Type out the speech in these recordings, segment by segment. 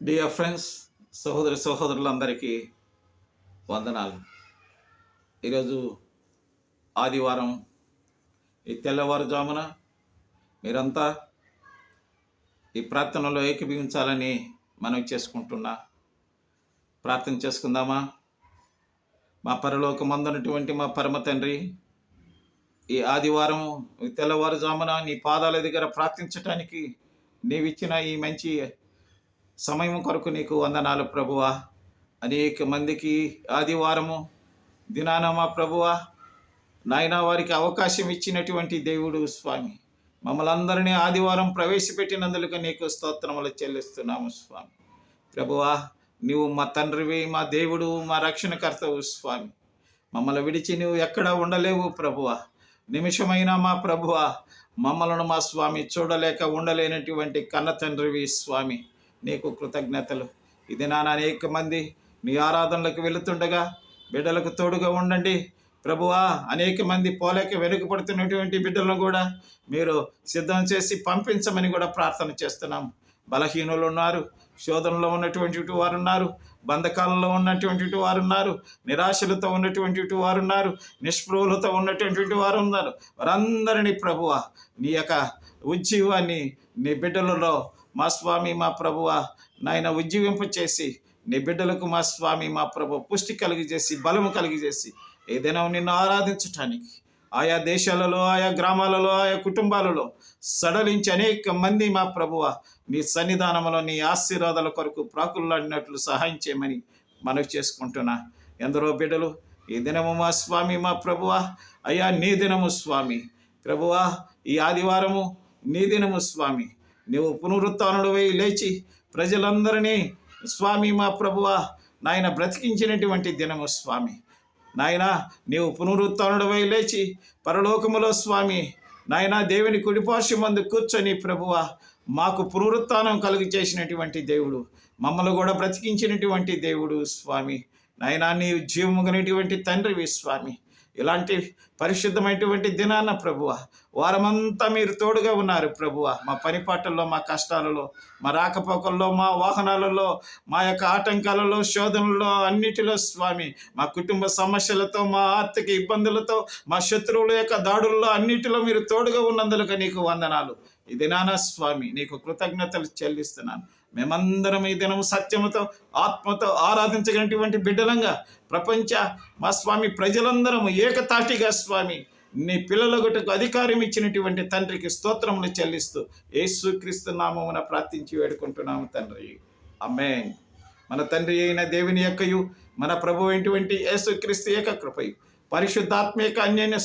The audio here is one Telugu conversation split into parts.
డియర్ ఫ్రెండ్స్, సహోదరులందరికీ వందనాలు. ఈరోజు ఆదివారం. ఈ తెల్లవారుజామున మీరంతా ఈ ప్రార్థనలో ఏకీభవించాలని మనం చేసుకుంటున్నా. ప్రార్థన చేసుకుందామా? మా పరలోకమందున్నటువంటి మా పరమ తండ్రి, ఈ ఆదివారం తెల్లవారుజామున నీ పాదాల దగ్గర ప్రార్థించటానికి నీవిచ్చిన ఈ మంచి సమయం కొరకు నీకు వందనాలు ప్రభువా. అనేక మందికి ఆదివారము దినాన మా ప్రభువా నాయన వారికి అవకాశం ఇచ్చినటువంటి దేవుడు స్వామి, మమ్మల్ని అందరినీ ఆదివారం ప్రవేశపెట్టినందుకు నీకు స్తోత్రములు చెల్లిస్తున్నాము స్వామి. ప్రభువా, నీవు మా తండ్రివి, మా దేవుడు, మా రక్షణకర్తవు స్వామి. మమ్మల్ని విడిచి నువ్వు ఎక్కడా ఉండలేవు ప్రభువా. నిమిషమైనా మా ప్రభువా మమ్మలను మా స్వామి చూడలేక ఉండలేనటువంటి కన్న తండ్రివి స్వామి, నీకు కృతజ్ఞతలు. ఇది అనేక మంది నీ ఆరాధనలకు వెళుతుండగా బిడ్డలకు తోడుగా ఉండండి ప్రభువా. అనేక మంది పోలేక వెనుకపడుతున్నటువంటి బిడ్డలను కూడా మీరు సిద్ధం చేసి పంపించమని కూడా ప్రార్థన చేస్తున్నాం. బలహీనులు ఉన్నారు, శోధనలో ఉన్నటువంటి వారు ఉన్నారు, బంధకాలలో ఉన్నటువంటి వారు ఉన్నారు, నిరాశలతో ఉన్నటువంటి వారు ఉన్నారు, నిస్పృహలతో ఉన్నటువంటి వారు ఉన్నారు. వారందరినీ ప్రభువా నీ యొక్క ఉజ్జీవాన్ని నీ బిడ్డలలో మా స్వామి మా ప్రభువ నాయన ఉజ్జీవింప చేసి నీ బిడ్డలకు మా స్వామి మా ప్రభు పుష్టి కలిగజేసి బలము కలిగజేసి ఏదైనా నిన్ను ఆరాధించటానికి ఆయా దేశాలలో, ఆయా గ్రామాలలో, ఆయా కుటుంబాలలో సడలించి అనేక మంది మా ప్రభువ నీ సన్నిధానంలో నీ ఆశీర్వాదాల కొరకు ప్రాకులాడినట్లు సహాయం చేయమని మనవి చేసుకుంటున్నా. ఎందరో బిడ్డలు ఈ దినము మా స్వామి మా ప్రభువ అయ్యా నీ దినము స్వామి ప్రభువా, ఈ ఆదివారము నీ దినము స్వామి. నీవు పునరుత్థానుడవై లేచి ప్రజలందరినీ స్వామి మా ప్రభువా నాయన బ్రతికించినటువంటి దినము స్వామి. నాయన నీవు పునరుత్థానుడవై లేచి పరలోకములో స్వామి నాయన దేవుని కుడిపార్శ్వమందు కూర్చొని ప్రభువా మాకు పునరుత్థానం కలుగు చేసినటువంటి దేవుడు, మమ్మల్ని కూడా బ్రతికించినటువంటి దేవుడు స్వామి. నాయన నీ జీవముగనటువంటి తండ్రివి స్వామి. ఇలాంటి పరిశుద్ధమైనటువంటి దినాన ప్రభువ వారమంతా మీరు తోడుగా ఉన్నారు ప్రభువ. మా పనిపాటల్లో, మా కష్టాలలో, మా రాకపోకల్లో, మా వాహనాలలో, మా యొక్క ఆటంకాలలో, శోధనల్లో అన్నిటిలో స్వామి, మా కుటుంబ సమస్యలతో, మా ఆర్థిక ఇబ్బందులతో, మా శత్రువుల యొక్క దాడుల్లో అన్నిటిలో మీరు తోడుగా ఉన్నందుకు నీకు వందనాలు. ఈ దినాన స్వామి నీకు కృతజ్ఞతలు చెల్లిస్తున్నాను. మేమందరం ఈ దినము సత్యముతో ఆత్మతో ఆరాధించగలిగినటువంటి బిడ్డలంగా ప్రపంచ మా స్వామి ప్రజలందరము ఏకతాటిగా స్వామి నీ పిల్లలగుటకు అధికారం ఇచ్చినటువంటి తండ్రికి స్తోత్రములు చెల్లిస్తూ యేసుక్రీస్తు నామమున ప్రార్థించి వేడుకుంటున్నాము తండ్రి. ఆమేన్. మన తండ్రి అయిన దేవుని యొక్కయు మన ప్రభు అయినటువంటి యేసుక్రీస్తు యొక్క కృపయు పరిశుద్ధాత్మ యొక్క అన్యోన్య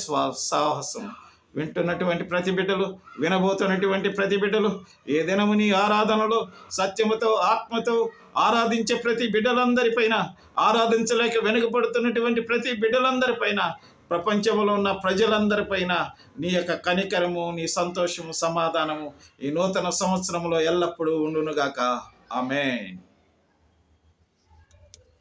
సాహసం వింటున్నటువంటి ప్రతి బిడ్డలు, వినబోతున్నటువంటి ప్రతి బిడ్డలు ఏ దినము నీ ఆరాధనలో సత్యముతో ఆత్మతో ఆరాధించే ప్రతి బిడ్డలందరిపైన, ఆరాధించలేక వెనుకబడుతున్నటువంటి ప్రతి బిడ్డలందరిపైన, ప్రపంచంలో ఉన్న ప్రజలందరిపైన నీ యొక్క కనికరము, నీ సంతోషము, సమాధానము ఈ నూతన సంవత్సరంలో ఎల్లప్పుడూ ఉండునుగాక. ఆమేన్.